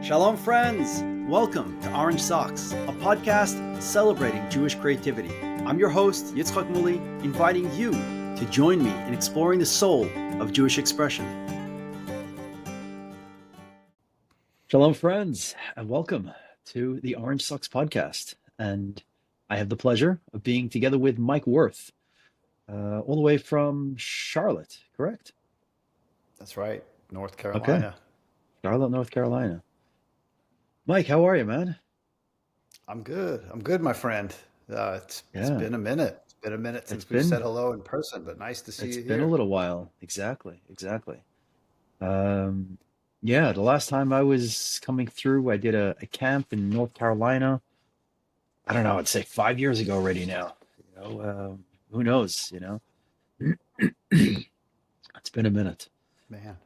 Shalom, friends! Welcome to Orange Socks, a podcast celebrating Jewish creativity. I'm your host, Yitzchok Moully, inviting you to join me in exploring the soul of Jewish expression. Shalom, friends, and welcome to the Orange Socks podcast. And I have the pleasure of being together with Mike Wirth, all the way from Charlotte, correct? That's right, North Okay, Carolina. Charlotte, North Carolina. Mike, how are you, man? I'm good, my friend. It's Yeah, been a minute. It's been a minute it's since we've said been hello in person, but nice to see it's you been a here. little while. Exactly. Um, yeah, the last time I was coming through, I did a camp in North Carolina. I don't know, I'd say 5 years ago already now. Who knows, It's been a minute. Man,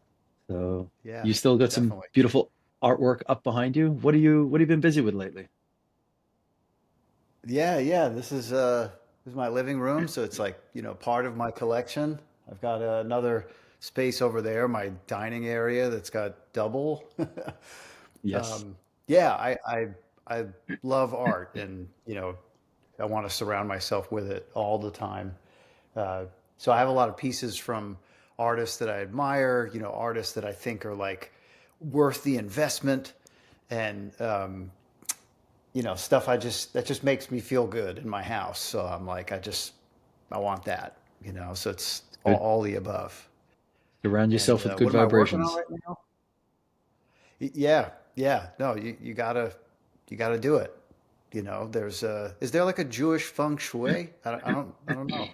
So yeah, you still got some definitely. beautiful artwork up behind you. What have you been busy with lately? Yeah. This is my living room, so it's like, part of my collection. I've got another space over there, my dining area that's got double. Yes. Um, yeah, I love art, and I want to surround myself with it all the time. Uh, so I have a lot of pieces from artists that I admire, artists that I think are like worth the investment, and stuff that just makes me feel good in my house. So I'm like, I want that, So it's Good. all the above. Surround And yourself with good what am I working on vibrations. right now? Yeah. No, you gotta do it. Is there like a Jewish feng shui? I don't know.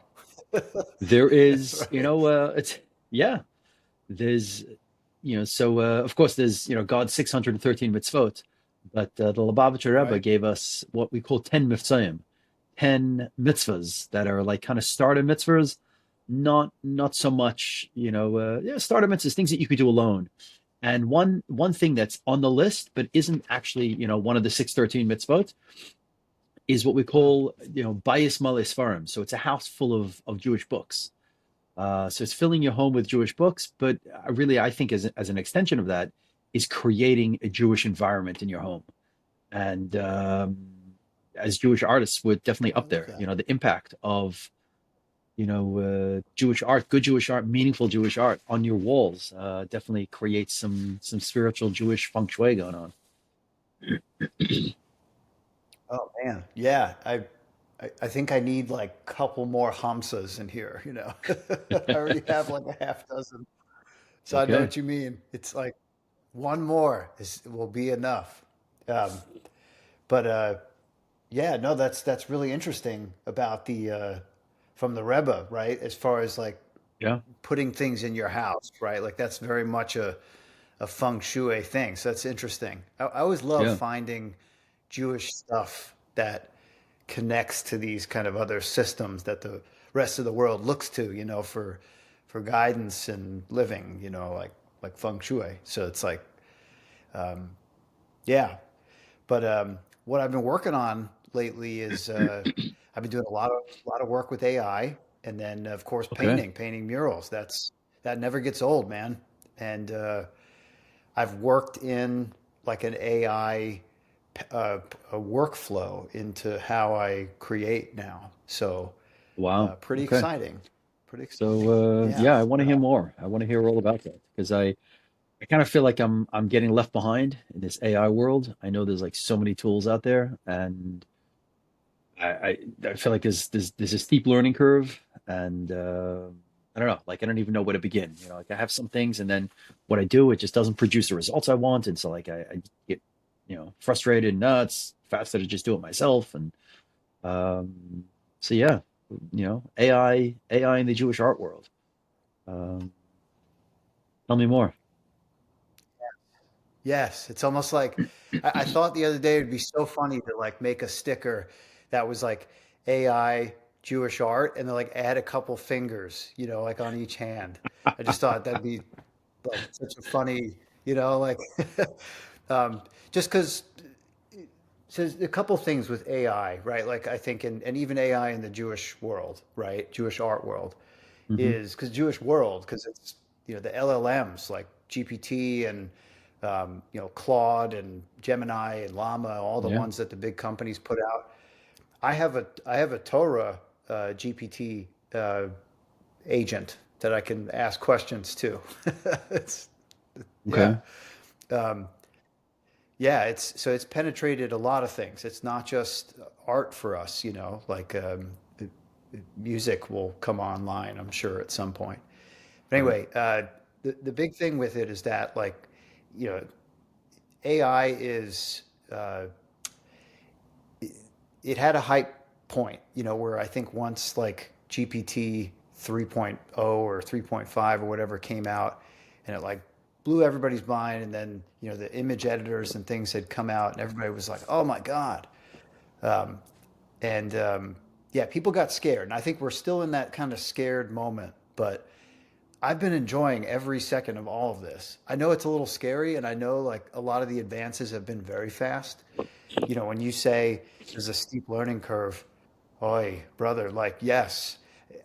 There is, Right. it's yeah, there's of course there's God's 613 mitzvot, but the Lubavitcher Rebbe Right. gave us what we call 10 mitzvahim, 10 mitzvahs that are like kind of starter mitzvahs, not so much, starter mitzvahs, things that you could do alone. And one thing that's on the list but isn't actually one of the 613 mitzvot is what we Wow. call bayis malei svarim. So it's a house full of Jewish books. So it's filling your home with Jewish books, but really, I think as an extension of that is creating a Jewish environment in your home. And as Jewish artists, we're definitely I up love there. that. The impact of Jewish art, good Jewish art, meaningful Jewish art on your walls definitely creates some spiritual Jewish feng shui going on. Oh man. Yeah. I think I need like a couple more Hamsas in here. I already have like a half dozen. So I know Okay. what you mean. It's like one more will be enough. Um, but yeah, no, that's really interesting about the from the Rebbe, right? As far as like Yeah. putting things in your house, right? Like that's very much a feng shui thing. So that's interesting. I always love Yeah. finding Jewish stuff that connects to these kind of other systems that the rest of the world looks to, for guidance and living, like feng shui. So it's like, um, yeah. But what I've been working on lately is I've been doing a lot of work with AI, and then of course Okay. painting murals. That never gets old, man. And I've worked in like an AI a workflow into how I create now. So Wow. pretty Okay. exciting. Pretty exciting. So Yeah. yeah, I want to hear more. I want to hear all about that because I kind of feel like I'm getting left behind in this AI world. I know there's like so many tools out there, and I feel like there's a steep learning curve, and I don't know, like I don't even know where to begin. Like I have some things, and then what I do, it just doesn't produce the results I want, and so like I get frustrated, nuts, faster to just do it myself, and um, so yeah, AI in the Jewish art world. Um, Tell me more. Yes. It's almost like I thought the other day it'd be so funny to like make a sticker that was like AI Jewish art and then like add a couple fingers, like on each hand. I just thought that'd be like such a funny, like um, just because so there's a couple things with AI, right? Like I think, and even AI in the Jewish world, right? Jewish art world Hmm. is because Jewish world, because it's, the LLMs like GPT and Claude and Gemini and Llama, all the Yeah. ones that the big companies put out. I have a Torah GPT agent that I can ask questions to. It's, yeah. Okay. Um, yeah, it's penetrated a lot of things. It's not just art for us, like music will come online, I'm sure, at some point. But Right. anyway, the big thing with it is that, like, you know, AI is uh, it had a hype point, where I think once like GPT 3.0 or 3.5 or whatever came out, and it like blew everybody's mind, and then the image editors and things had come out, and everybody was like, "Oh my God!" Um, and Yeah, people got scared, and I think we're still in that kind of scared moment, but I've been enjoying every second of all of this. I know it's a little scary, and I know like a lot of the advances have been very fast. When you say there's a steep learning curve, oi, brother, like, yes,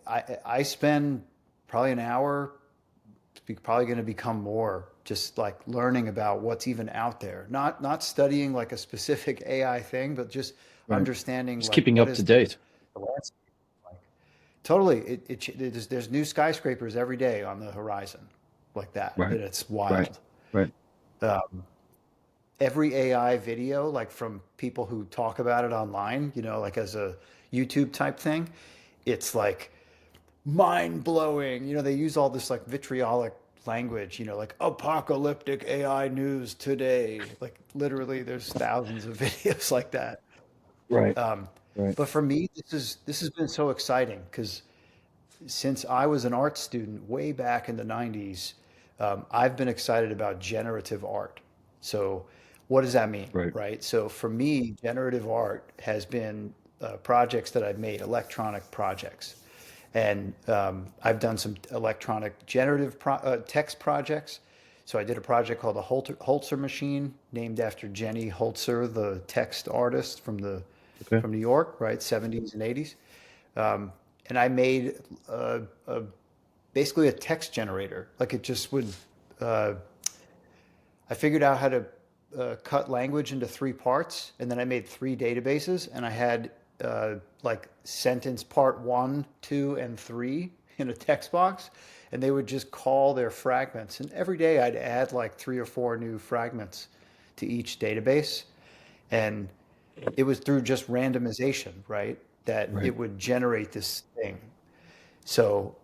I spend probably an hour, probably going to become more, just like learning about what's even out there. Not studying like a specific AI thing, but just Right. understanding Just like keeping what up is to date. the landscape like. Totally, there's new skyscrapers every day on the horizon, like that, Right. and it's Right. wild. Right. Um, every AI video, like from people who talk about it online, like as a YouTube type thing, it's like mind blowing. They use all this like vitriolic language, like apocalyptic AI news today. Like literally, there's thousands of videos like that. Right. Um, Right. but for me, this has been so exciting because since I was an art student way back in the 90s, I've been excited about generative art. So, what does that mean, Right. right? So, for me, generative art has been projects that I've made, electronic projects. And I've done some electronic generative text projects. So, I did a project called the Holzer machine, named after Jenny Holzer, the text artist Okay. from New York, right, 70s and 80s. Um, and I made basically a text generator. Like it just would, uh, I figured out how to cut language into three parts, and then I made three databases, and I had like sentence part one, two, and three in a text box, and they would just call their fragments. And every day I'd add like three or four new fragments to each database. And it was through just randomization, right? That Right. it would generate this thing. So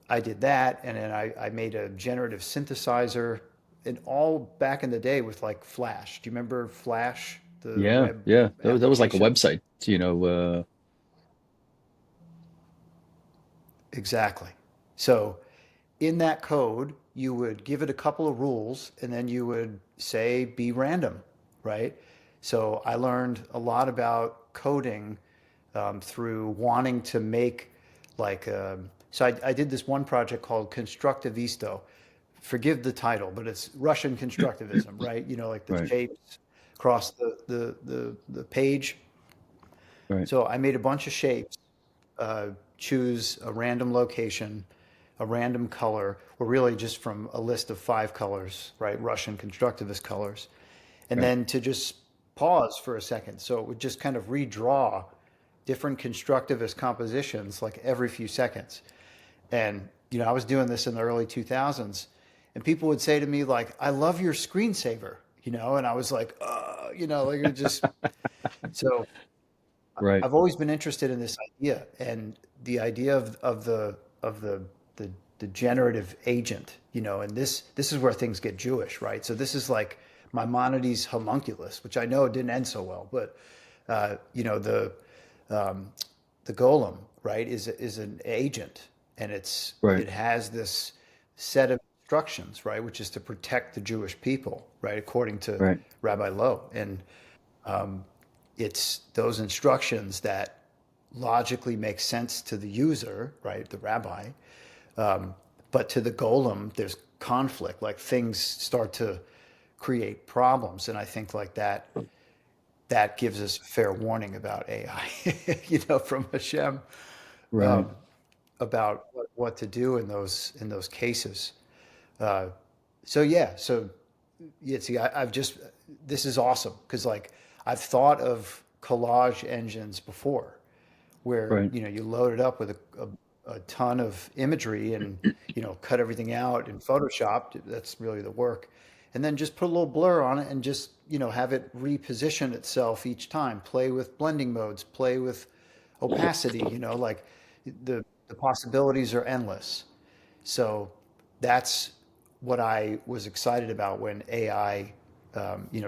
I did that, and then I made a generative synthesizer, and all back in the day with like Flash. Do you remember Flash, the Yeah. web Yeah. That was like a application? website. Exactly. So in that code, you would give it a couple of rules, and then you would say be random, right? So I learned a lot about coding through wanting to make like so I did this one project called Constructivisto. Forgive the title, but it's Russian constructivism, right? Like the Right. shapes across the page. Right. So I made a bunch of shapes, choose a random location, a random color, or really just from a list of five colors, right? Russian constructivist colors. And Right. then to just pause for a second. So it would just kind of redraw different constructivist compositions like every few seconds. And, I was doing this in the early 2000s, and people would say to me, like, I love your screensaver, and I was like, like it just, so Right. I've always been interested in this idea and the idea of the generative agent, and this is where things get Jewish, right? So this is like Maimonides' homunculus, which I know didn't end so well, but uh, you know the um, the golem, right, is an agent, and Right. it has this set of instructions, right, which is to protect the Jewish people, right, according to Right. Rabbi Lowe, and um, it's those instructions that logically make sense to the user, right, the rabbi, um, but to the golem, there's conflict. Like things start to create problems, and I think like that gives us a fair warning about AI, from Hashem, Right. um, about what to do in those cases. Uh, so yeah, so Yeah, see, I've just, this is awesome because like I've thought of collage engines before where, Right. you load it up with a ton of imagery and, cut everything out in Photoshop. That's really the work. And then just put a little blur on it and just, have it reposition itself each time, play with blending modes, play with opacity, like the possibilities are endless. So that's what I was excited about when AI,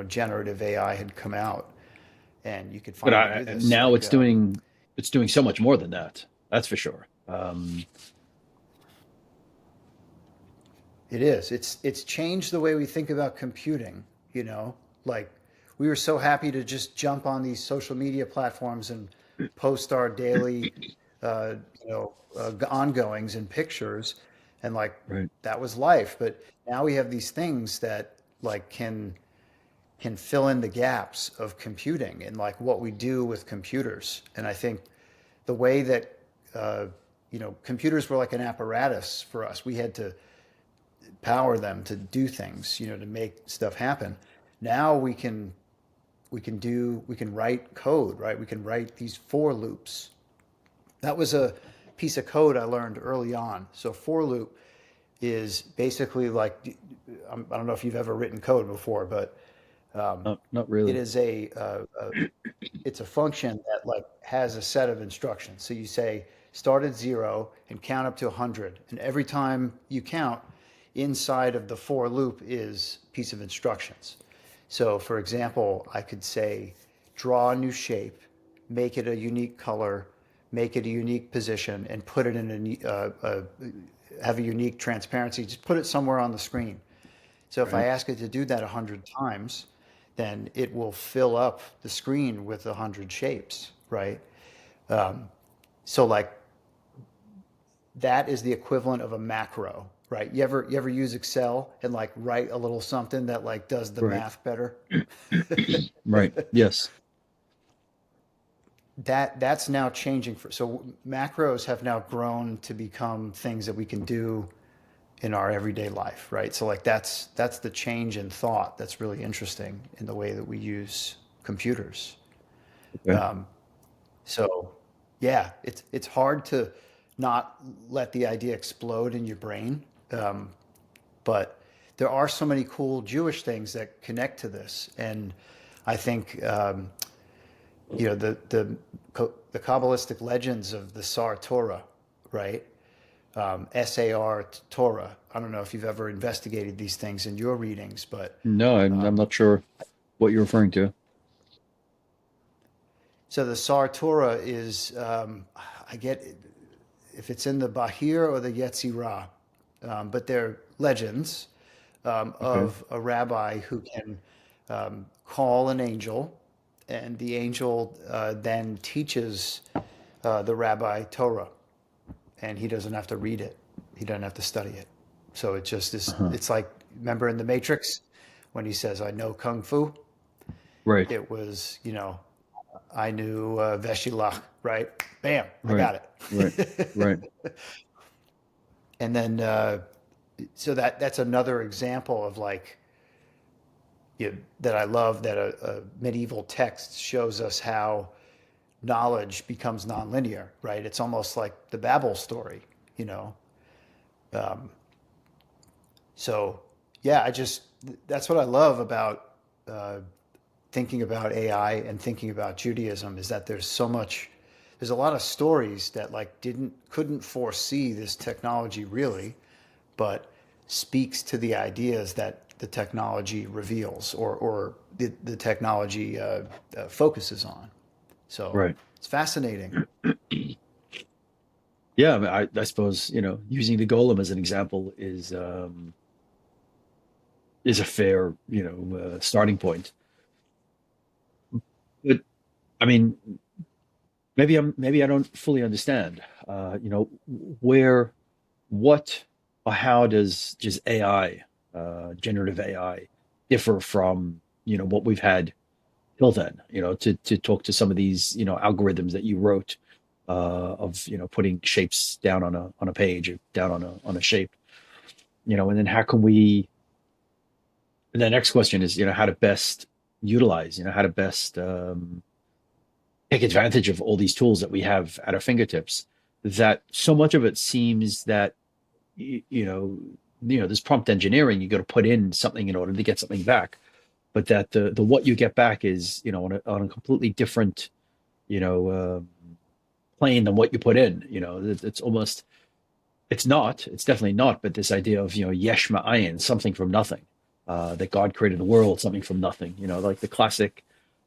generative AI had come out, and you could But finally do this. now Like, it's doing so much more than that. That's for sure. it is. It's changed the way we think about computing. Like we were so happy to just jump on these social media platforms and post our daily, ongoings and pictures, and like Right. that was life. But now we have these things that like can fill in the gaps of computing and like what we do with computers. And I think the way that computers were like an apparatus for us. We had to power them to do things, to make stuff happen. Now we can write code, right? We can write these for loops. That was a piece of code I learned early on. So for loop is basically like I don't know if you've ever written code before, but Not it really. is it's a function that like has a set of instructions. So you say start at 0 and count up to 100, and every time you count, inside of the for loop is a piece of instructions. So for example, I could say draw a new shape, make it a unique color, make it a unique position, and put it in have a unique transparency. Just put it somewhere on the screen. So if I Right. ask it to do that 100 times, then it will fill up the screen with 100 shapes, right? So like that is the equivalent of a macro, right? You ever use Excel and like write a little something that like does the Right. math better? Right. Yes. That's now changing so macros have now grown to become things that we can do in our everyday life, right? So like that's the change in thought that's really interesting in the way that we use computers. Okay. So yeah, it's hard to not let the idea explode in your brain. Um, but there are so many cool Jewish things that connect to this, and I think the Kabbalistic legends of the Sar Torah, right? SAR Torah. I don't know if you've ever investigated these things in your readings, but No, I'm not sure what you're referring to. so the Sar Torah is I get if it's in the Bahir or the Yetzirah, but they're legends Okay. of a rabbi who can call an angel, and the angel then teaches the rabbi Torah, and he doesn't have to read it, he doesn't have to study it. So it just is. Uh-huh. It's like remember in the Matrix when he says, "I know kung fu." Right. It was I knew Veshilach, right? Bam, I Right. got Right. Right. it. And then so that's another example of like that I love that a medieval text shows us how knowledge becomes nonlinear, right? It's almost like the Babel story, you know. Um, so yeah, that's what I love about uh, thinking about AI and thinking about Judaism is that there's a lot of stories that like couldn't foresee this technology really, but speaks to the ideas that the technology reveals or the technology focuses on. So Right. it's fascinating. Yeah. I mean, I suppose, using the golem as an example is a fair, starting point. But I mean, maybe I don't fully understand. Where, what, or how does AI, generative AI, differ from what we've had till then? To talk to some of these algorithms that you wrote of putting shapes down on a page or down on a shape. And then how can we And the next question is, how to best utilize, how to best take advantage of all these tools that we have at our fingertips. That so much of it seems that there's prompt engineering. You got to put in something in order to get something back, but that the what you get back is on a completely different you know uh, plane than what you put in. It's almost it's definitely not. But this idea of yesh ma'ayin, something from nothing, that God created the world, something from nothing. Like the classic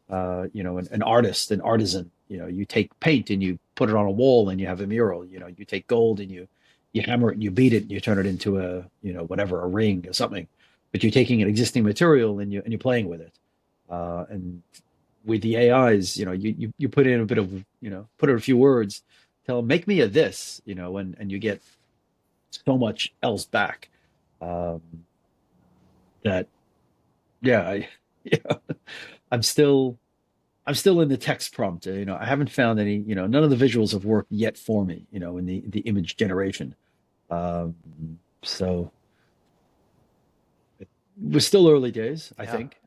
an artist, an artisan. You take paint and you put it on a wall and you have a mural. You take gold and you hammer it and you beat it and you turn it into a whatever, a ring or something. But you're taking an existing material and you're playing with it. And with the AIs, you put in a bit of put in a few words, tell them make me a this, and you get so much else back. Um, that yeah, yeah, I'm still I'm still in the text prompt. I haven't found any. None of the visuals have worked yet for me. In the image generation. Um, so we're still early days, I Yeah. think.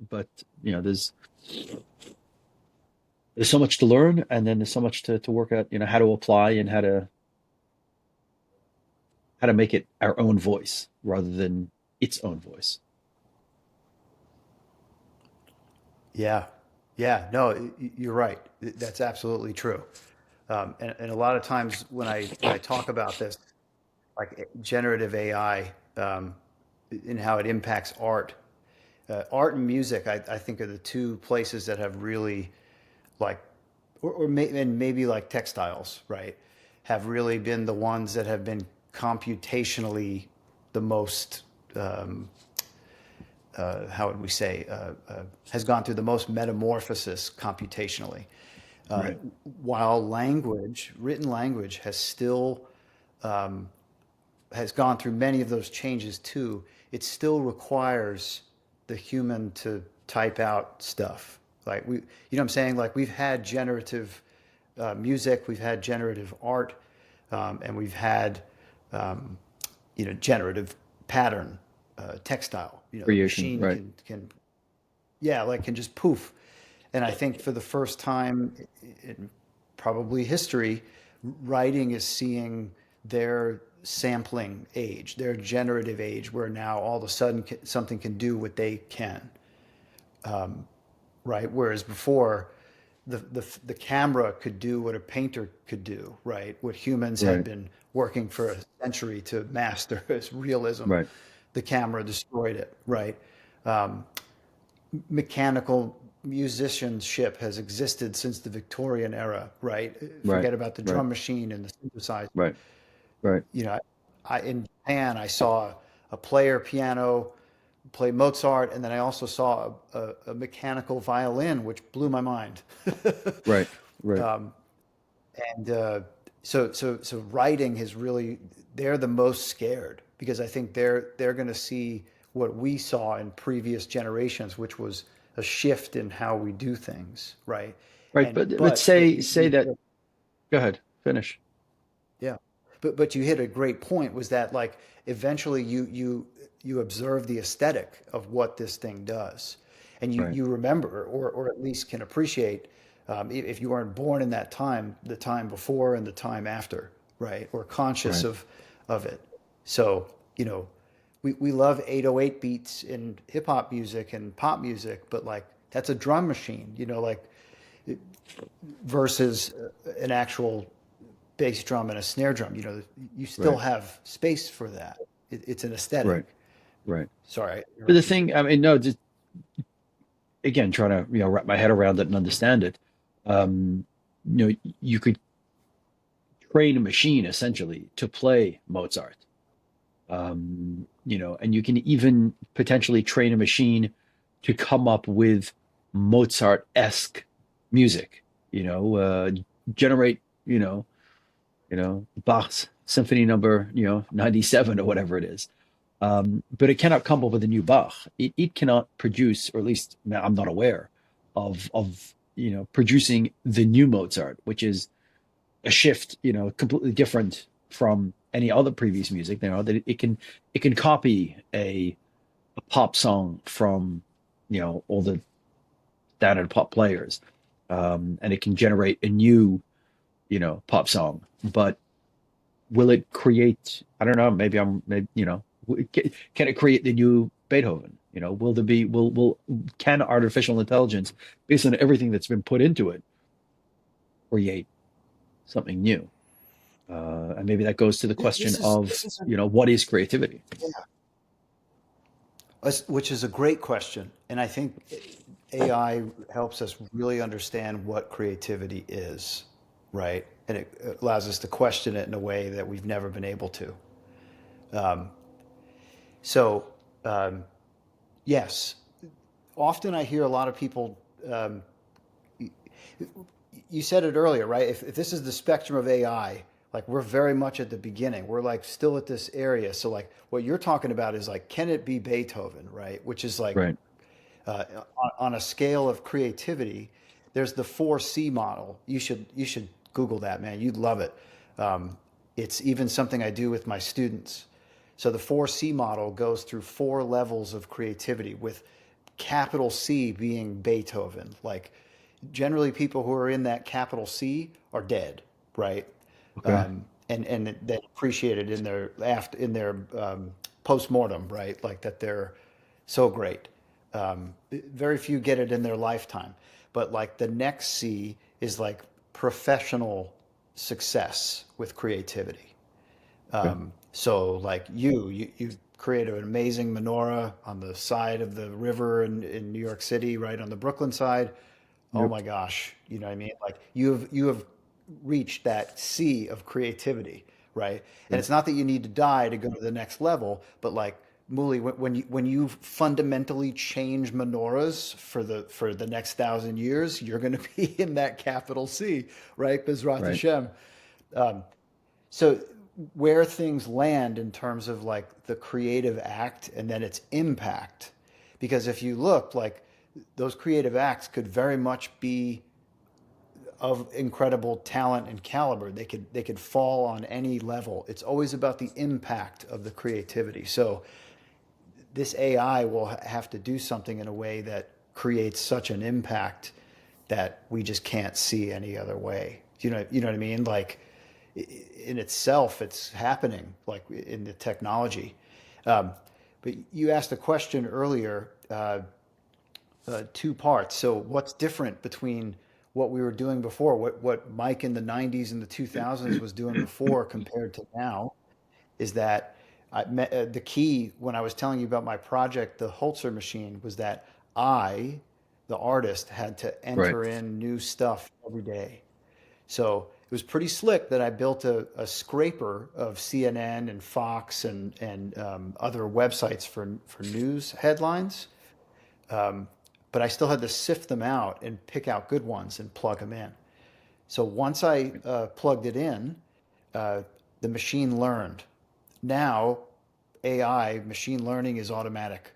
But there's so much to learn, and then there's so much to work out. How to apply and how to make it our own voice rather than its own voice. Yeah. Yeah. No, you're right. That's absolutely true. And a lot of times when I talk about this, like generative AI, and how it impacts art, art and music, I think are the two places that have really like, and maybe like textiles, right, have really been the ones that have been computationally the most, how would we say, has gone through the most metamorphosis computationally. Uh, Right. while language, written language, has still has gone through many of those changes too. It still requires the human to type out stuff. Like we, what I'm saying? Like we've had generative music, we've had generative art, and we've had generative pattern textile. The Creation. machine Right. can yeah, like can just poof. And I think for the first time in probably history, writing is seeing their sampling age, their generative age, where now all of a sudden something can do what they can, right? Whereas before, the camera could do what a painter could do, right? What humans had Right. been working for a century to master as realism, Right. the camera destroyed it, right? Um, mechanical musicianship has existed since the Victorian era, right? Right. Forget about the Right. drum machine and the synthesizer. Right. Right. You know, in Japan, I saw a player piano play Mozart, and then I also saw a mechanical violin, which blew my mind. Right. Right. And so writing has really, they're the most scared because I think they're going to see what we saw in previous generations, which was a shift in how we do things, right? Right. And But but say that. you Go ahead. Finish. yeah, but you hit a great point. Was that like eventually you observe the aesthetic of what this thing does, and Right. you remember or at least can appreciate, if you weren't born in that time, the time before and the time after, right? Or conscious Right. of it. So we love 808 beats in hip hop music and pop music, but like that's a drum machine, like versus an actual bass drum and a snare drum. You still Right. have space for that. It's an aesthetic. Right. Right. Sorry, I But the interrupted you. thing, I mean, no, just again, trying to wrap my head around it and understand it. Um, you could train a machine essentially to play Mozart. And you can even potentially train a machine to come up with Mozart-esque music. Generate, Bach's Symphony Number, 97 or whatever it is. But it cannot come up with a new Bach. It cannot produce, or at least I'm not aware of producing the new Mozart, which is a shift, completely different from any other previous music. That it can copy a pop song from, all the standard pop players, and it can generate a new, pop song. But will it create? I don't know. Maybe I'm. Maybe can it create the new Beethoven? Will there be? Will can artificial intelligence, based on everything that's been put into it, create something new? And maybe that goes to the question This of, is what is creativity? which is a great question, and I think AI helps us really understand what creativity is, right? And it allows us to question it in a way that we've never been able to. Um, so, um, yes, often I hear a lot of people. Um, you said it earlier, right? If this is the spectrum of AI, like we're very much at the beginning. We're like still at this area. So like what you're talking about is like, can it be Beethoven, right? Which is like Right. uh, on a scale of creativity. There's the 4C model. You should Google that, man. You'd love it. It's even something I do with my students. So the 4C model goes through four levels of creativity, with capital C being Beethoven. Like generally people who are in that capital C are dead, right? Okay. And they appreciate it in their after in their post mortem, right? Like that they're so great. Very few get it in their lifetime, but like the next C is like professional success with creativity. Okay. So like you create an amazing menorah on the side of the river in New York City, right on the Brooklyn side. Oh Yep. my gosh, you know what I mean? Like you have reached that sea of creativity, right? And Okay. it's not that you need to die to go to the next level, but like Mooley, when you fundamentally change menorahs for the next 1,000 years, you're going to be in that capital C, right? Bezrat Right. Hashem. So where things land in terms of like the creative act and then its impact, because if you look like those creative acts could very much be of incredible talent and caliber. They could fall on any level. It's always about the impact of the creativity. So this AI will have to do something in a way that creates such an impact that we just can't see any other way. You know what I mean? Like in itself, it's happening like in the technology. Um, but you asked a question earlier, two parts. So what's different between what we were doing before, what Mike in the 90s and the 2000s was doing before compared to now, is that the key when I was telling you about my project, the Holzer machine, was that I, the artist, had to Right. enter in new stuff every day. So it was pretty slick that I built a scraper of CNN and Fox and other websites for news headlines. Um, but I still had to sift them out and pick out good ones and plug them in. So once I plugged it in, uh, the machine learned. Now, AI, machine learning is automatic.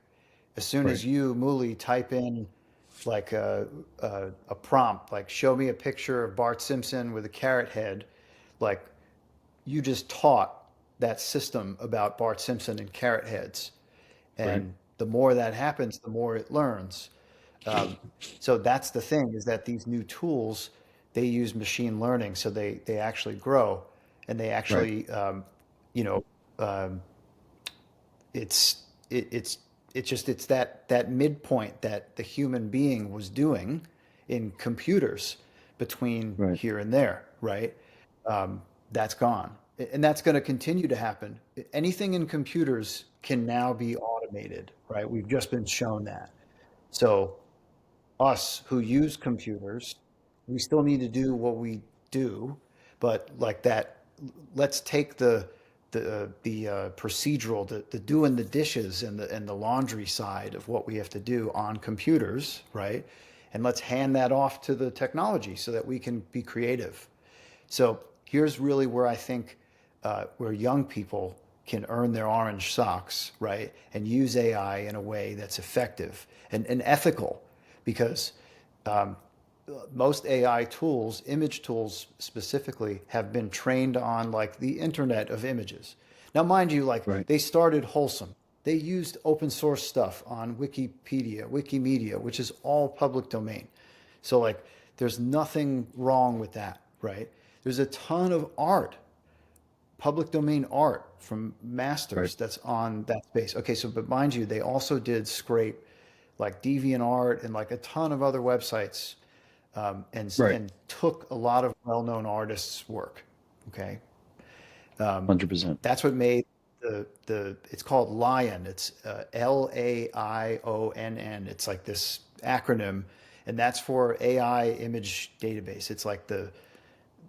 As soon Right. as you, Mooley, type in like a prompt, like show me a picture of Bart Simpson with a carrot head, like you just taught that system about Bart Simpson and carrot heads. Right. And the more that happens, the more it learns. Um, so that's the thing, is that these new tools, they use machine learning, so they actually grow, and they Right. actually you know um, it's it's it's that midpoint that the human being was doing in computers between Right. here and there, right? Um, that's gone, and that's going to continue to happen. Anything in computers can now be automated, right? We've just been shown that. So us who use computers, we still need to do what we do, but like that, let's take the procedural, the doing the dishes and the laundry side of what we have to do on computers, right? And let's hand that off to the technology so that we can be creative. So here's really where I think where young people can earn their orange socks, right? And use AI in a way that's effective and ethical, because um, most AI tools, image tools specifically, have been trained on like the internet of images. Now, mind you, like Right. they started wholesome. They used open source stuff on Wikimedia, which is all public domain. So like there's nothing wrong with that, right? There's a ton of art, public domain art from Right. masters that's on that space. Okay, so but mind you, they also did scrape like DeviantArt and like a ton of other websites, Right. and took a lot of well-known artists' work. Okay, 100%. that's what made the it's called Lion. It's LAIONN. It's like this acronym, and that's for AI image database. It's like the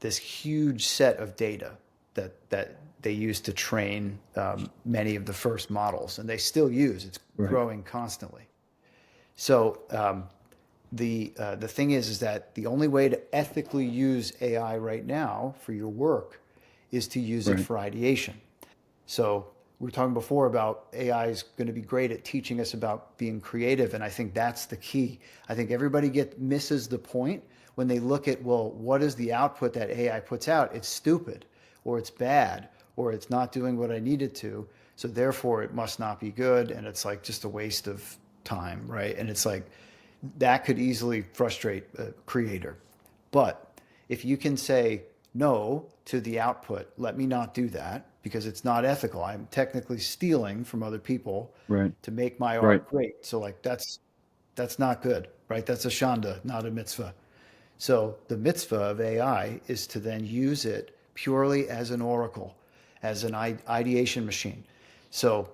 this huge set of data that they use to train many of the first models, and they still use. It's Right. growing constantly. So the thing is that the only way to ethically use AI right now for your work is to use it Right. for ideation. So we were talking before about AI is going to be great at teaching us about being creative, and I think that's the key. I think everybody misses the point when they look at, well, what is the output that AI puts out? It's stupid, or it's bad, or it's not doing what I need it to. So therefore, it must not be good, and it's like just a waste of time, right? And it's like that could easily frustrate a creator. But if you can say no to the output, let me not do that because it's not ethical. I'm technically stealing from other people Right. to make my Right. art great. So like that's not good, right? That's a shanda, not a mitzvah. So the mitzvah of AI is to then use it purely as an oracle, as an ideation machine. So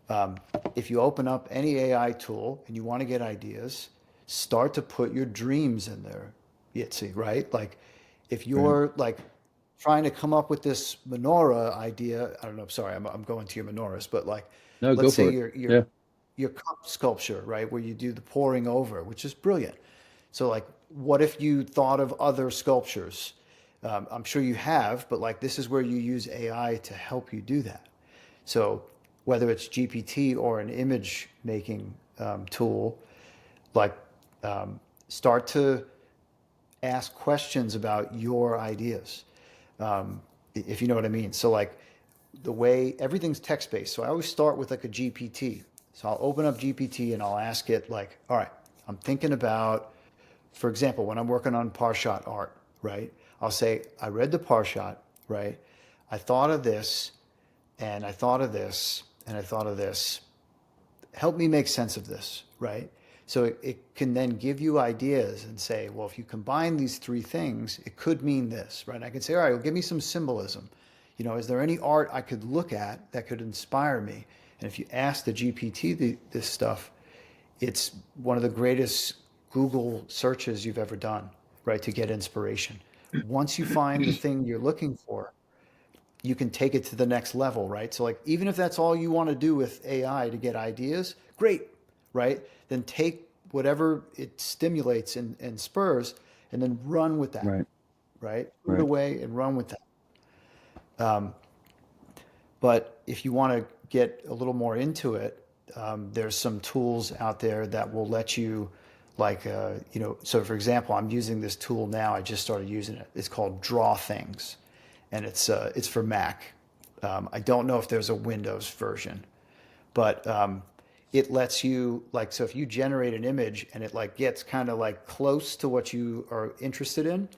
um, if you open up any AI tool and you want to get ideas, start to put your dreams in there, Yitzi, right? Like if Right. you're like trying to come up with this menorah idea, I don't know, sorry, I'm going to your menorahs, but like No, go let's say for it. Yeah. your cup sculpture, right, where you do the pouring over, which is brilliant. So, like, what if you thought of other sculptures? I'm sure you have, but like, this is where you use AI to help you do that. So, whether it's GPT or an image making tool, like, start to ask questions about your ideas, if you know what I mean. So, like, the way everything's text based. So I always start with like a GPT. So I'll open up GPT and I'll ask it like, all right, I'm thinking about, for example, when I'm working on Parshat art, right? I'll say, I read the Parshat, right? I thought of this and I thought of this and I thought of this. Help me make sense of this, right? So it can then give you ideas and say, well, if you combine these three things, it could mean this, right? I can say, all right, well, give me some symbolism. You know, is there any art I could look at that could inspire me? And if you ask the GPT this stuff, it's one of the greatest Google searches you've ever done, right, to get inspiration. Once you find the thing you're looking for, you can take it to the next level, right? So like even if that's all you want to do with AI to get ideas, great, right? Then take whatever it stimulates and spurs and then run with that, Right. right? Put it Right. away and run with that. But if you want to get a little more into it, there's some tools out there that will let you, like, so for example, I'm using this tool now. I just started using it. It's called Draw Things, and it's for Mac. I don't know if there's a Windows version, but it lets you like so if you generate an image and it like gets kind of like close to what you are interested in,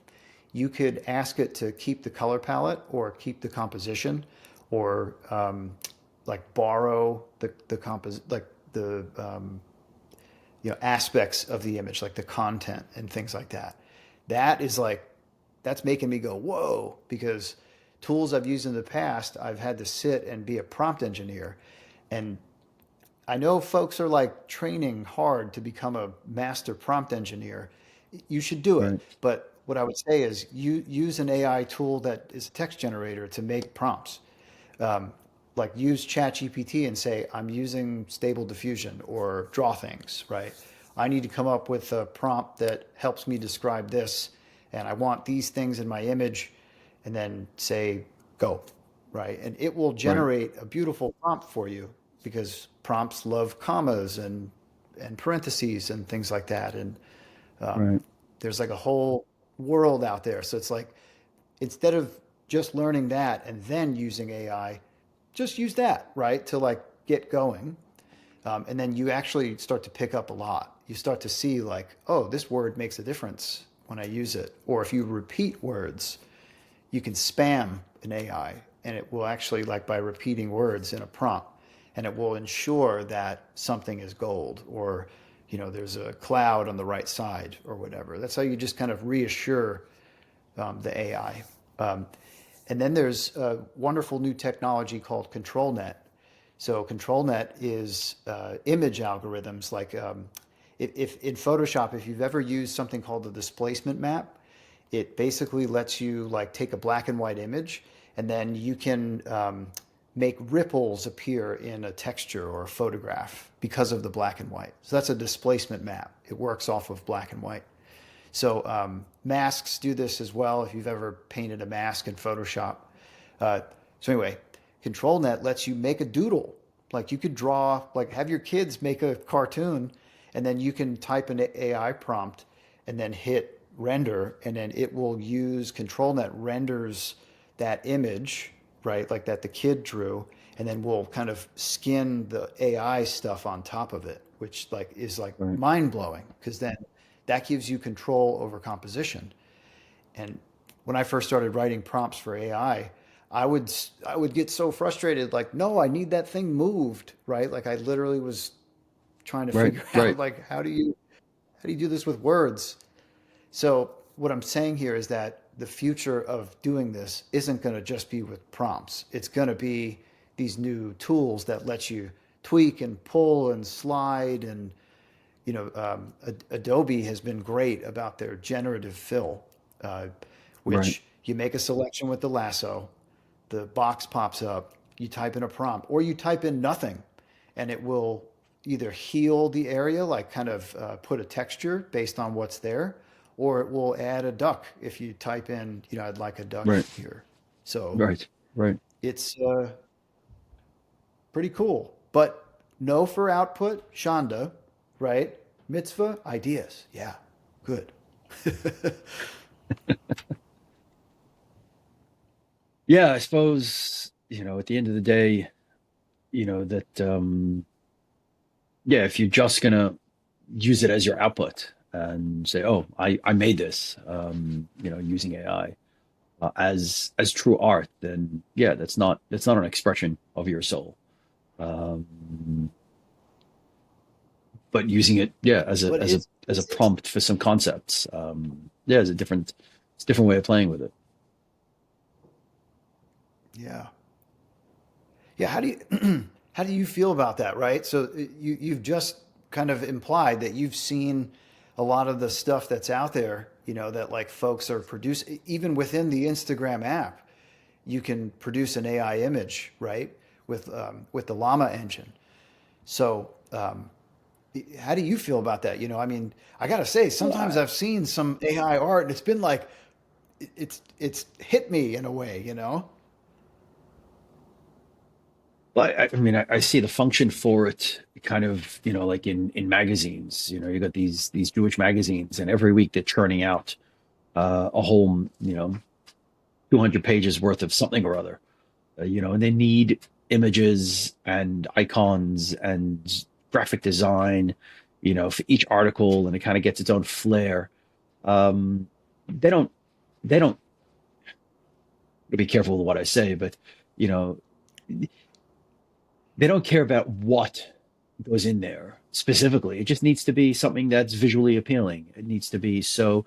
you could ask it to keep the color palette or keep the composition or like borrow the aspects of the image like the content and things like that. That is like that's making me go whoa because tools I've used in the past I've had to sit and be a prompt engineer, and I know folks are like training hard to become a master prompt engineer. You should do it. Right. But what I would say is you use an AI tool that is a text generator to make prompts. Um, like use ChatGPT and say, I'm using Stable Diffusion or Draw Things, right? I need to come up with a prompt that helps me describe this, and I want these things in my image, and then say, go, right? And it will Right. generate a beautiful prompt for you because prompts love commas and parentheses and things like that. And Right. there's like a whole world out there. So it's like instead of just learning that and then using AI, just use that, right, to like get going. And then you actually start to pick up a lot. You start to see like, oh, this word makes a difference when I use it. Or if you repeat words, you can spam an AI and it will actually, like by repeating words in a prompt, and it will ensure that something is gold or, there's a cloud on the right side or whatever. That's how you just kind of reassure the AI. Um, and then there's a wonderful new technology called ControlNet. So ControlNet is image algorithms like if in Photoshop, if you've ever used something called the displacement map, it basically lets you like take a black and white image and then you can make ripples appear in a texture or a photograph because of the black and white. So that's a displacement map. It works off of black and white. So masks do this as well. If you've ever painted a mask in Photoshop. So anyway, ControlNet lets you make a doodle. Like you could draw, like have your kids make a cartoon, and then you can type an AI prompt, and then hit render, and then it will use ControlNet renders that image, right, like that the kid drew, and then we'll kind of skin the AI stuff on top of it, which like is like Right. mind blowing because then that gives you control over composition. And when I first started writing prompts for AI, I would get so frustrated, like, no, I need that thing moved, right? Like I literally was trying to Right. figure out Right. like how do you do this with words? So what I'm saying here is that the future of doing this isn't going to just be with prompts. It's going to be these new tools that let you tweak and pull and slide and Adobe has been great about their generative fill, uh, Right. which you make a selection with the lasso, the box pops up, you type in a prompt, or you type in nothing, and it will either heal the area, like kind of put a texture based on what's there, or it will add a duck if you type in, I'd like a duck Right. here. So Right. Right. it's pretty cool. But no for output, Shonda, right? Mitzvah, ideas. Yeah, good. Yeah, I suppose, at the end of the day, that yeah, if you're just gonna use it as your output and say, "Oh, I made this," using AI as true art, then yeah, that's not an expression of your soul. Um, but using it, yeah, as a But as a as a it's prompt for some concepts, yeah, it's a different way of playing with it. yeah. Yeah, how do you how do you feel about that, right? So you've just kind of implied that you've seen a lot of the stuff that's out there, that like folks are producing even within the Instagram app, you can produce an AI image, right? With the Llama engine. So how do you feel about that? I mean, I gotta say, sometimes Yeah. I've seen some AI art and it's been like it's hit me in a way. But I mean, I see the function for it kind of, like in magazines. You got these Jewish magazines, and every week they're churning out a whole, 200 pages worth of something or other. And they need images and icons and graphic design, for each article, and it kind of gets its own flair. Um, they don't, they don't. Be careful with what I say, but you know, they don't care about what goes in there specifically. It just needs to be something that's visually appealing. It needs to be so,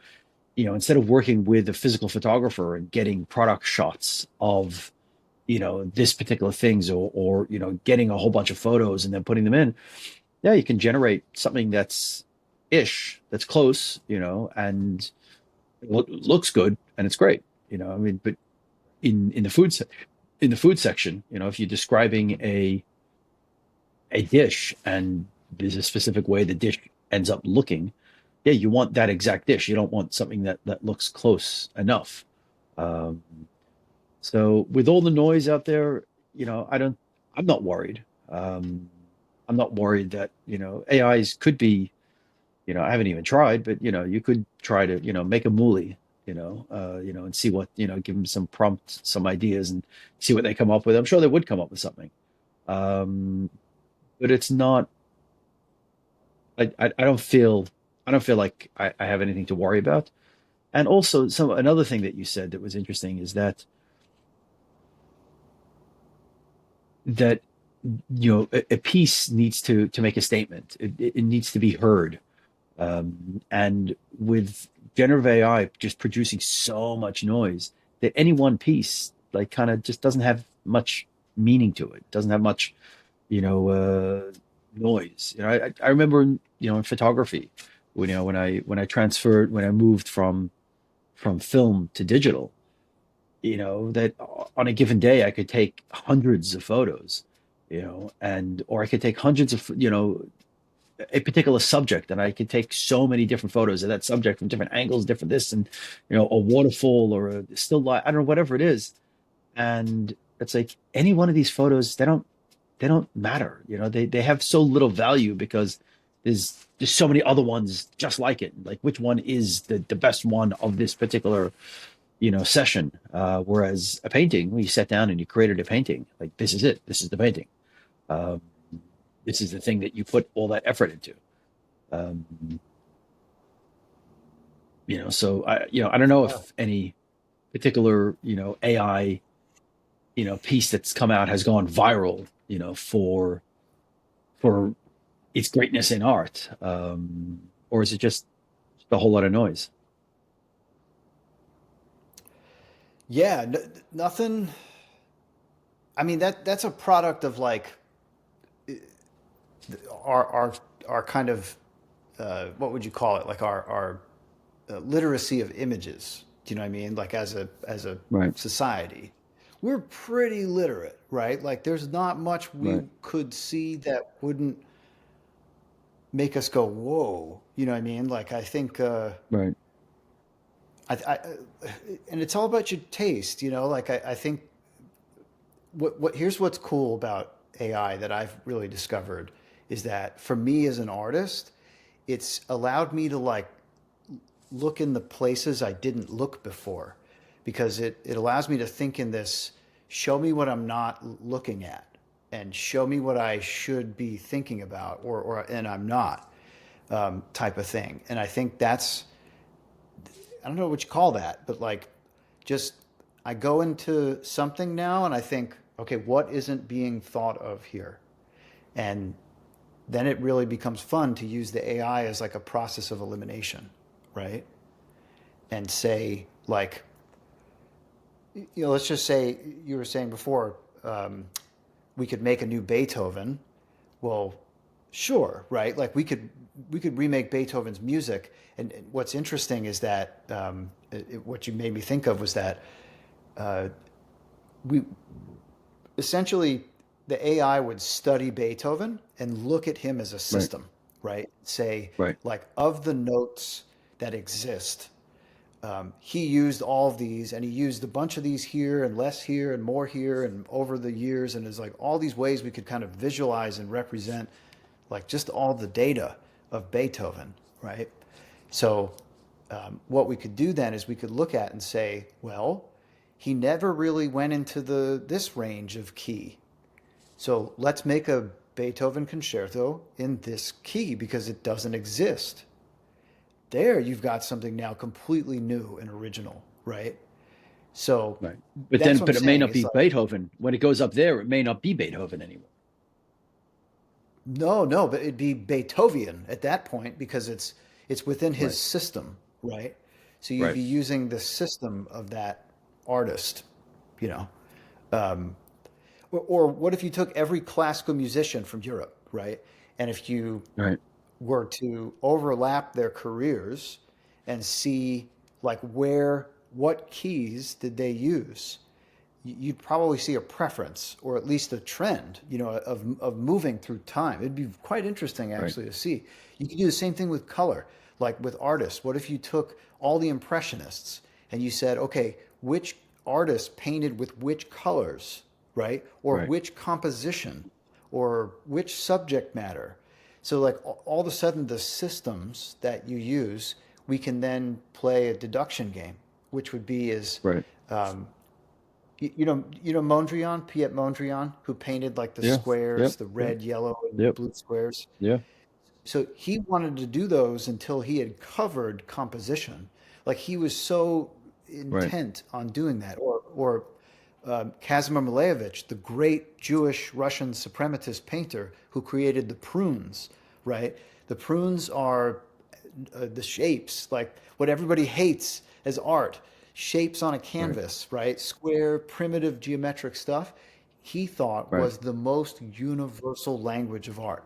instead of working with a physical photographer and getting product shots of, this particular things or, getting a whole bunch of photos and then putting them in, yeah, you can generate something that's close, and looks good and it's great, I mean, but in the food section, if you're describing a dish and there's a specific way the dish ends up looking, yeah, you want that exact dish. You don't want something that looks close enough. Um, so with all the noise out there, I'm not worried. Um, I'm not worried that, AIs could be, I haven't even tried, but, you could try to, make a Moully, and see what, give them some prompt, some ideas and see what they come up with. I'm sure they would come up with something. Um, but it's not. I don't feel like I have anything to worry about. And also, another thing that you said that was interesting is that a piece needs to make a statement. It needs to be heard. And with generative AI just producing so much noise that any one piece like kind of just doesn't have much meaning to it. Doesn't have much, you know, noise. I remember, in photography, when I transferred when I moved from film to digital, that on a given day I could take hundreds of photos, and or I could take hundreds of, a particular subject, and I could take so many different photos of that subject from different angles, different this, and a waterfall or a still life, I don't know, whatever it is. And it's like any one of these photos, they don't matter. They have so little value because there's so many other ones just like it. Like which one is the best one of this particular session? Whereas a painting, when you sat down and you created a painting, like this is it. This is the painting. Um, this is the thing that you put all that effort into. Um, so I don't know Yeah. if any particular, AI, piece that's come out has gone viral, for its greatness in art, or is it just a whole lot of noise? Yeah, nothing. I mean, that's a product of like our our our kind of what would you call it? Like our literacy of images. Do you know what I mean? Like as a Right, society, we're pretty literate, right? Like there's not much we right, could see that wouldn't make us go, whoa. You know what I mean? Like I think right, I and it's all about your taste, you know. Like I think what here's what's cool about AI that I've really discovered is that for me as an artist, it's allowed me to like look in the places I didn't look before because it allows me to think in this show me what I'm not looking at and show me what I should be thinking about or and I'm not type of thing. And I think that's I don't know what you call that, but like just I go into something now and I think, okay, what isn't being thought of here? And then it really becomes fun to use the AI as like a process of elimination, right? And say like, let's just say you were saying before, we could make a new Beethoven. Well, sure, right? Like we could remake Beethoven's music. And what's interesting is that what you made me think of was that uh, we essentially the AI would study Beethoven and look at him as a right, system, right? Say right, like of the notes that exist, he used all of these and he used a bunch of these here and less here and more here and over the years and there's like all these ways we could kind of visualize and represent like just all the data of Beethoven, right? So what we could do then is we could look at and say, well, he never really went into the this range of key. So let's make a Beethoven concerto in this key because it doesn't exist. There you've got something now completely new and original, right? So right. But that's then, what I'm but it may saying. not It's be like, Beethoven. When it goes up there, it may not be Beethoven anymore. no, no, but it'd be Beethoven at that point because it's within his Right, system, right? So you'd right, be using the system of that artist, you know. Um, or what if you took every classical musician from Europe, right? And if you right, were to overlap their careers and see like where what keys did they use, you'd probably see a preference or at least a trend, of moving through time. It'd be quite interesting right, actually to see. You could do the same thing with color, like with artists. What if you took all the impressionists and you said, okay, which artist painted with which colors, right? Or right, which composition or which subject matter. So like all of a sudden the systems that you use, we can then play a deduction game, which would be is right. um, you know Mondrian, Piet Mondrian, who painted like the Yeah, squares, yep, the yep, red, yellow, and yep, blue squares. yeah, So he wanted to do those until he had covered composition. Like he was so Right. intent on doing that. Or Kazimir Malevich, the great Jewish Russian suprematist painter who created the prunes, right? The prunes are the shapes, like what everybody hates as art, shapes on a Right. canvas, right? Square, primitive geometric stuff. He thought Right. was the most universal language of art,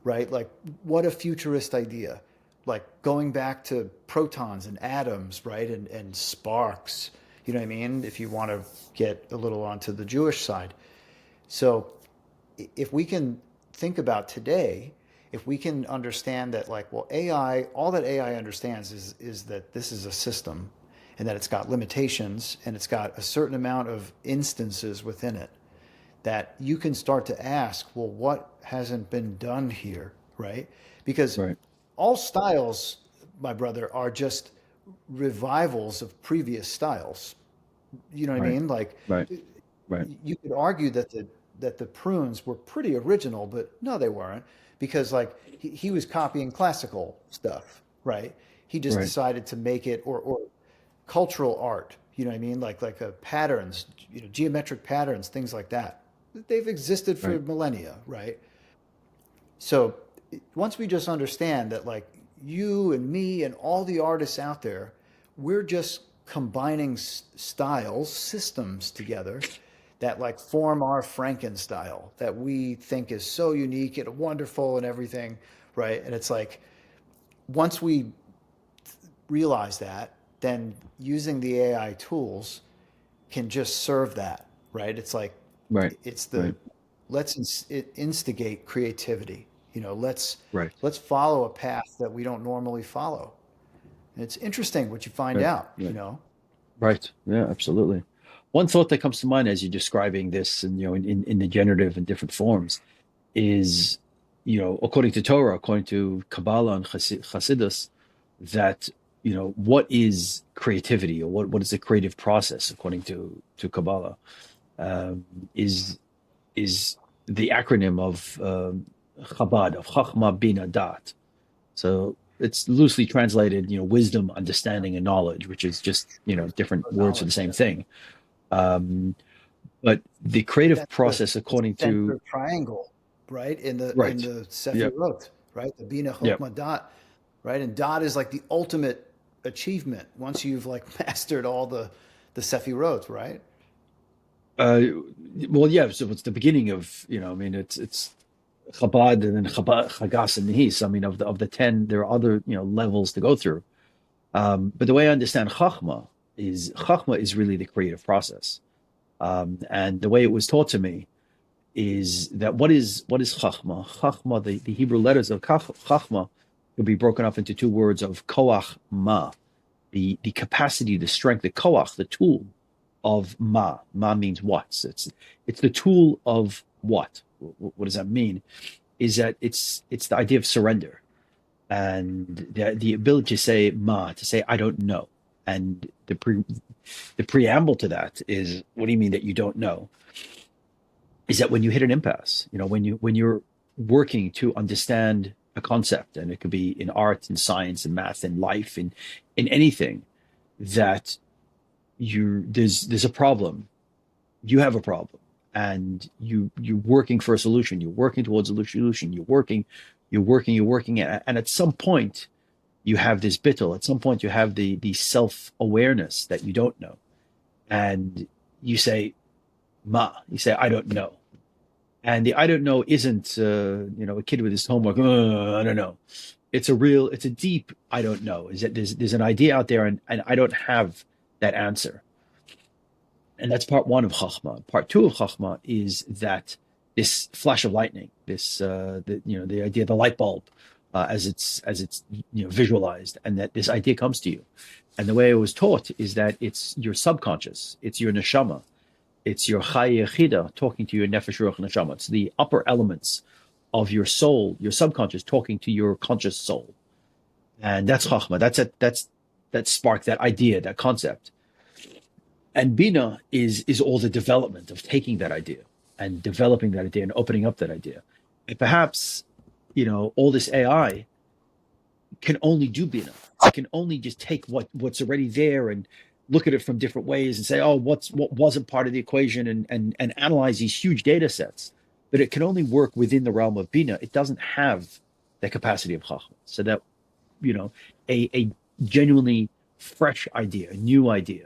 right? Like, what a futurist idea. Like going back to protons and atoms, right? And sparks, you know what I mean? If you want to get a little onto the Jewish side. So if we can think about today, if we can understand that, like, well, AI, all that AI understands is that this is a system and that it's got limitations and it's got a certain amount of instances within it, that you can start to ask, well, what hasn't been done here, right? Because Right. all styles, my brother, are just revivals of previous styles. You know what I Right. mean? Like, Right. Right. you could argue that the prunes were pretty original, but no, they weren't, because like he was copying classical stuff, right? He just Right. decided to make it, or cultural art, you know what I mean? Like a patterns, you know, geometric patterns, things like that. They've existed for Right. millennia, right? So once we just understand that, like, you and me and all the artists out there, we're just combining styles, systems together that like form our Frankenstyle that we think is so unique and wonderful and everything, right? And it's like, once we realize that, then using the AI tools can just serve that, right? It's like, Right. it's the, Right. instigate creativity. You know, Right. let's follow a path that we don't normally follow. And it's interesting what you find Right. out, you Right. know. Right. Yeah, absolutely. One thought that comes to mind as you're describing this and in the generative and different forms is, according to Torah, according to Kabbalah and Hasidus, that, what is creativity, or what is the creative process according to Kabbalah, um, is is the acronym of Chabad, of Chachma Bina Dat. So it's loosely translated, wisdom, understanding, and knowledge, which is just, different words for the Knowledge. same thing. Um, but the creative That's the, process, the according to, center triangle, right? In right, the yep, Sefirot, right? The Bina yep. Chokmah Dot, right? And Dot is like the ultimate achievement once you've like mastered all the Sefirot, right? Uh, well, yeah. So it's the beginning of, I mean, it's Chabad and then Chabad, Chagas and Nihis. I mean, of the 10, there are other, levels to go through. But the way I understand Chachma is really the creative process. And the way it was taught to me is that what is Chachma? Chachma, the Hebrew letters of Chachma could be broken up into two words of Koach Ma, the capacity, the strength, the Koach, the tool of Ma. Ma means what? It's the tool of what? What does that mean? Is that it's the idea of surrender and the ability to say Ma, to say I don't know. And the preamble to that is, what do you mean that you don't know? Is that when you hit an impasse, when you're working to understand a concept, and it could be in art and science and math and life and in anything, that there's a problem, you have a problem, and you're working for a solution, you're working towards a solution, you're working, and at some point you have this bittul, at some point you have the self-awareness that you don't know, and you say you say I don't know. And the I don't know isn't, a kid with his homework. I don't know. It's a deep I don't know. Is that there's an idea out there, and I don't have that answer. And that's part one of Chachma. Part two of Chachma is that this flash of lightning, the idea of the light bulb, as it's visualized, and that this idea comes to you. And the way it was taught is that it's your subconscious, it's your neshama, it's your Chaya Yechida talking to your Nefesh Ruach Neshama. It's the upper elements of your soul, your subconscious talking to your conscious soul, and that's Chachma. That's that spark, that idea, that concept. And Bina is all the development of taking that idea and developing that idea and opening up that idea. And perhaps all this AI can only do Bina. It can only just take what's already there and look at it from different ways and say, oh, what wasn't part of the equation, and analyze these huge data sets. But it can only work within the realm of Bina. It doesn't have the capacity of Chachma. So that, a genuinely fresh idea, a new idea.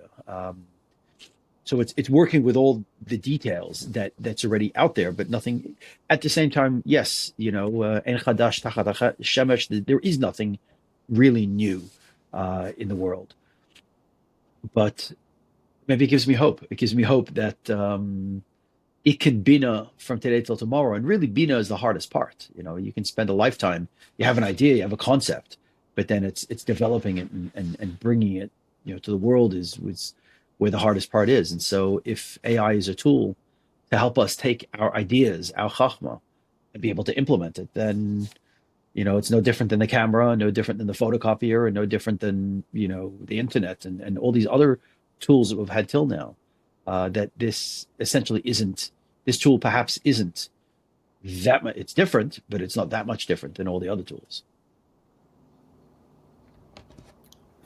So it's working with all the details that's already out there, but nothing. At the same time, yes, En Chadash Tachat Shemesh, there is nothing really new in the world, but maybe it gives me hope. It gives me hope that it can bina from today till tomorrow, and really bina is the hardest part. You can spend a lifetime. You have an idea, you have a concept, but then it's developing it and bringing it to the world is where the hardest part is. And so if AI is a tool to help us take our ideas, our chachma, and be able to implement it, then it's no different than the camera, no different than the photocopier, and no different than the internet and all these other tools that we've had till now. That this essentially isn't. This tool perhaps isn't that much. It's different, but it's not that much different than all the other tools.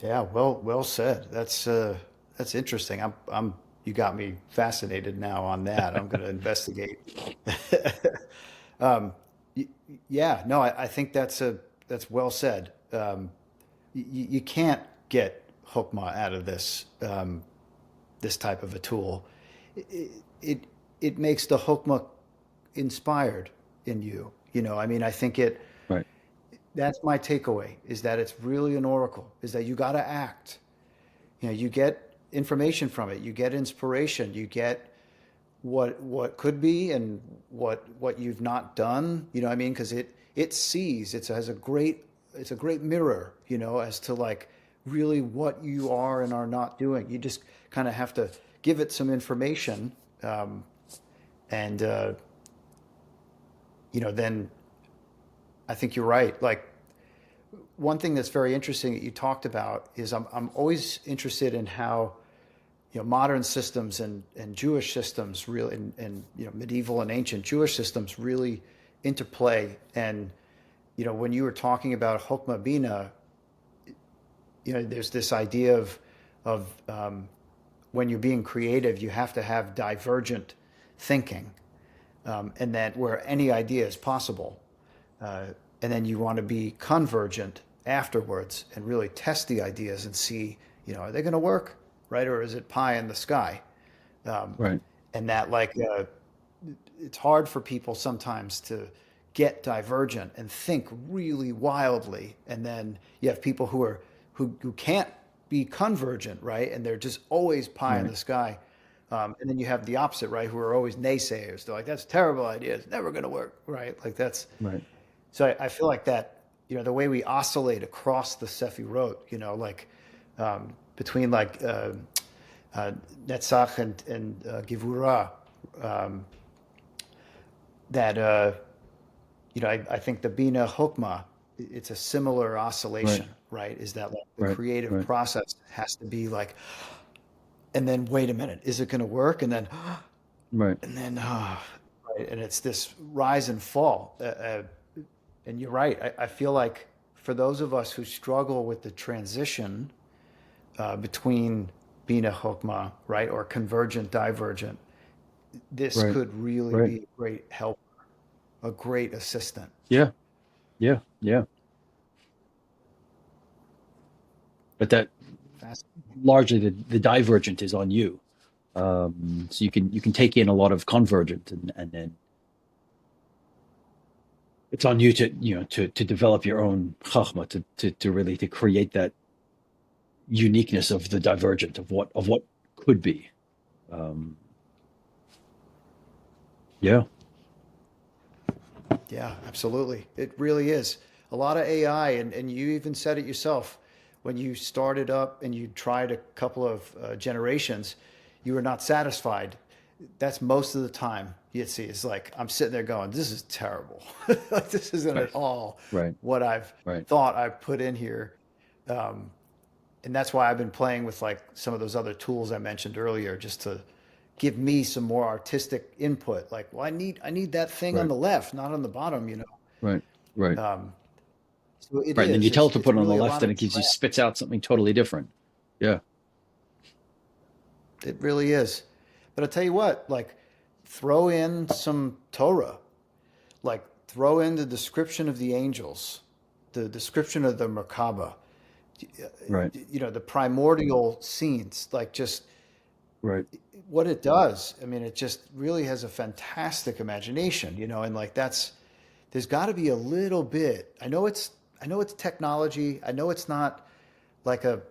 Yeah, well said. That's interesting. You got me fascinated now on that. I'm going to investigate. Um, yeah, no, I think that's well said. You can't get Hokmah out of this type of a tool. It, it it makes the Hokmah inspired in you. I mean, I think Right. that's my takeaway is that it's really an oracle, is that you got to act. You get information from it, you get inspiration, you get what could be and what you've not done. You know what I mean? Because it sees, it has it's a great mirror, as to like really what you are and are not doing. You just kind of have to give it some information, and then I think you're right. Like one thing that's very interesting that you talked about is I'm always interested in how modern systems and Jewish systems really and medieval and ancient Jewish systems really interplay. And when you were talking about Chokmah Bina, there's this idea of when you're being creative, you have to have divergent thinking, and that where any idea is possible, uh, and then you want to be convergent afterwards and really test the ideas and see, are they going to work, right, or is it pie in the sky? Um, Right. and that it's hard for people sometimes to get divergent and think really wildly, and then you have people who can't be convergent, right, and they're just always pie in Right. the sky. And then you have the opposite, right, who are always naysayers. They're like, that's a terrible idea, it's never going to work, right? Like that's Right. so I feel like that, the way we oscillate across the Sefirot, like between Netzach and Gevurah, um, that I think the Bina Chokmah, it's a similar Right. oscillation, right? Is that like the Right. creative Right. process has to be like, and then wait a minute, is it going to work? Right. And then, right, and it's this rise and fall. And you're right. I feel like for those of us who struggle with the transition between Bina Chokmah, right, or convergent, divergent, this Right. could really Right. be a great help, a great assistant. Yeah. Yeah. Yeah. But that Fascinating. largely the divergent is on you. So you can take in a lot of convergent, and then it's on you to develop your own chachma to really to create that uniqueness of the divergent of what could be. Um, yeah. Yeah, absolutely. It really is. A lot of AI, and you even said it yourself when you started up and you tried a couple of generations, you were not satisfied. That's most of the time you'd see. It's like, I'm sitting there going, this is terrible. Like, this isn't Right. at all Right. what I've Right. thought I've put in here. Um, and that's why I've been playing with like some of those other tools I mentioned earlier, just to give me some more artistic input. Like, well, I need that thing on Right. the left, not on the bottom. Right. Right. Um, so it Right. And then is. you tell it to It's put it on the really a left lot and of it gives you trap. spits out something totally different. Yeah. It really is. But I'll tell you what, like throw in some Torah, like throw in the description of the angels, the description of the Merkaba, Right. the primordial scenes, like just Right. what it does. I mean, it just really has a fantastic imagination, and like there's got to be a little bit. I know it's technology. I know it's not like an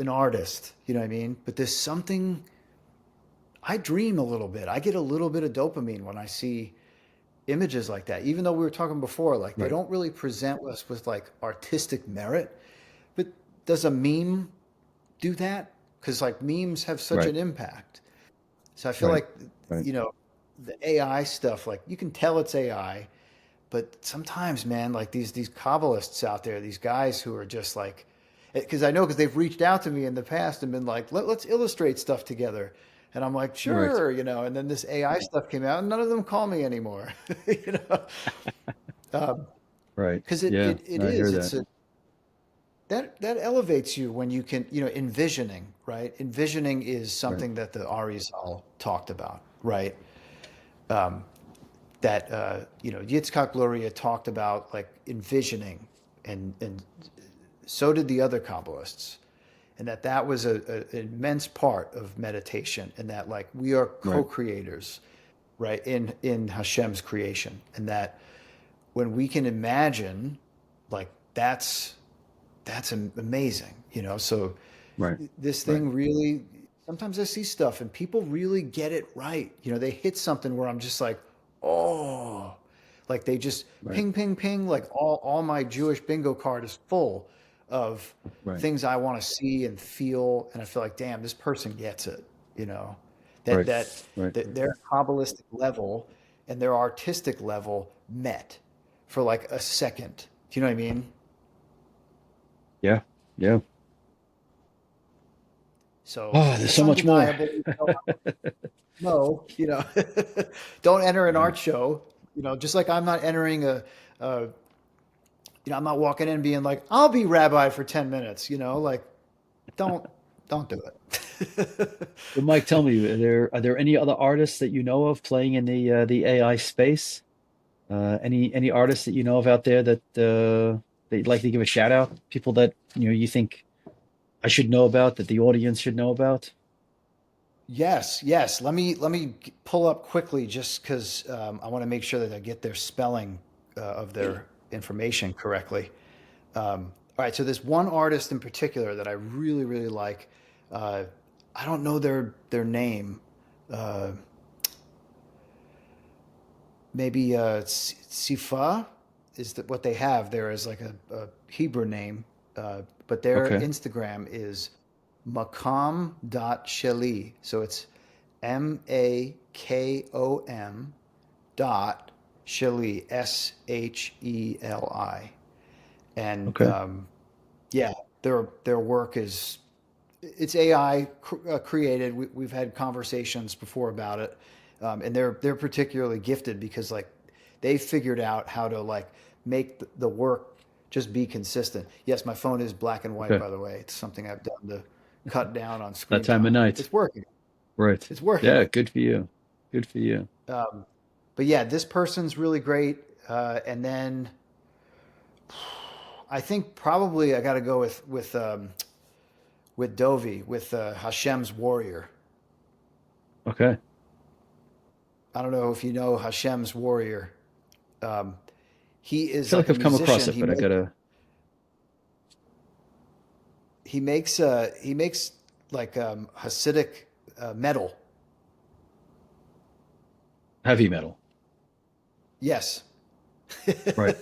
artist, you know what I mean? But there's something. I dream a little bit. I get a little bit of dopamine when I see images like that. Even though we were talking before, like they Right. don't really present us with like artistic merit. But does a meme do that? Because like memes have such Right. an impact. So I feel Right. like, Right. you know, the AI stuff, like you can tell it's AI, but sometimes, man, like these Kabbalists out there, these guys who are just like, because they've reached out to me in the past and been like, let's illustrate stuff together. And I'm like, Right. sure, and then this AI stuff came out, and none of them call me anymore, you know, Right. because Yeah. it I hear is, that. it's a that elevates you when you can, envisioning, right? Envisioning is Right. something that the Arizal talked about, right? Um, that Yitzchok Moully talked about like envisioning, and so did the other Kabbalists, and that was an immense part of meditation, and that like we are Right. co-creators, right, in Hashem's creation, and that when we can imagine, like that's amazing, So Right. this Right. thing really, sometimes I see stuff and people really get it right. They hit something where I'm just like, oh, like they just Right. ping, ping, ping. Like all my Jewish bingo card is full of Right. things I want to see and feel. And I feel like, damn, this person gets it, you know, that, Right. that, Right. that their Kabbalistic level and their artistic level met for like a second. Do you know what I mean? Yeah. Yeah. So Oh, there's it's so much more. undeniable. No, don't enter an Yeah. art show. Just like I'm not entering a I'm not walking in being like, I'll be rabbi for 10 minutes. Like don't don't do it. But Mike, tell me, are there any other artists that you know of playing in the AI space? Any artists that you know of out there that you'd like to give a shout out? People that you think I should know about, that the audience should know about? Yes, yes. Let me pull up quickly just because I want to make sure that I get their spelling of their information correctly. All right, so there's one artist in particular that I really, really like. Uh, I don't know their name. Uh, maybe Sifa is what they have there is like a Hebrew name, but their Okay. Instagram is makam.sheli. So it's Makom dot Sheli, Sheli. And Okay. yeah, their work is it's AI created. We've had conversations before about it, and they're particularly gifted because like they figured out how to like make the work just be consistent. Yes, my phone is black and white, Okay. by the way. It's something I've done to cut down on That screen time of time. night. It's working. Right. It's working. Yeah. Good for you. Good for you. Um, but yeah, this person's really great. And then I think probably I got to go with Dovi, with Hashem's warrior. Okay. I don't know if you know Hashem's warrior. Um, he I is feel like like a I've come across musician. it, He but I makes gotta he makes like Hasidic metal. heavy metal. Yes. Right.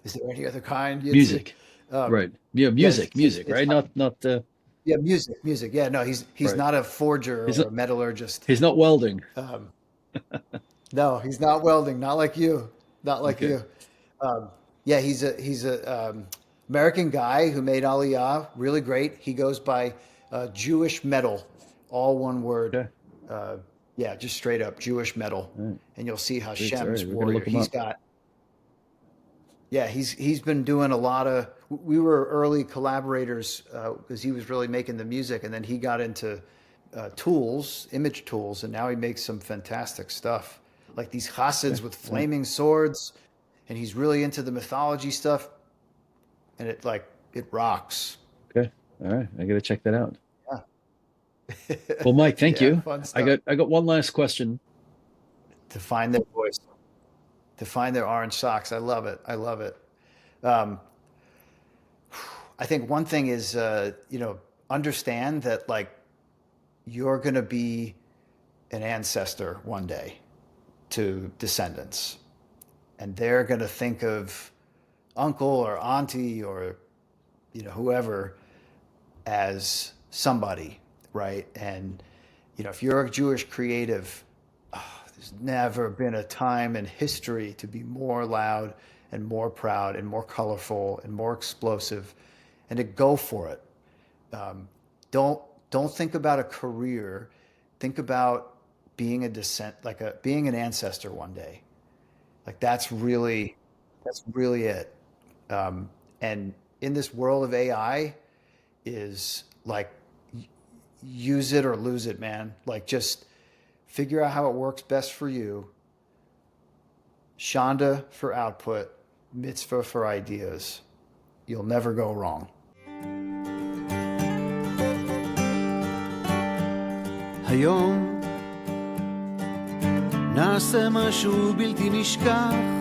Is there any other kind you'd say? Music. Um, Right. Yeah. yeah, Music. it's Right. Not. yeah, music. Yeah, no, he's Right. not a forger He's or not. a metallurgist. He's not welding. Um, no, he's not welding. Not like you. Not like Okay. you. Um, yeah, he's a American guy who made Aliyah. Really great. He goes by Jewish metal, all one word. Okay. Uh, yeah, just straight up Jewish metal, All right. and you'll see Sweet. All right. Hashem's We're gonna warrior. look him He's up. got Yeah, he's been doing a lot of. We were early collaborators because he was really making the music, and then he got into tools, image tools, and now he makes some fantastic stuff, like these Okay. chassids with All right. flaming swords, and he's really into the mythology stuff, and it rocks. Okay. All right. I got to check that out. Yeah, Well, Mike, thank yeah, you. fun I stuff. got one last question. To find their voice, to find their orange socks. I love it. I love it. Um, I think one thing is, understand that like you're going to be an ancestor one day to descendants, and they're going to think of uncle or auntie or whoever as somebody, right? And if you're a Jewish creative, there's never been a time in history to be more loud and more proud and more colorful and more explosive, and to go for it. Um, don't don't think about a career. Think about being a descent, like a being an ancestor one day. Like that's really it. And in this world of AI, is like use it or lose it, man. Like just figure out how it works best for you. Shonda for output, mitzvah for ideas. You'll never go wrong. היום נעשה משהו בלתי נשכח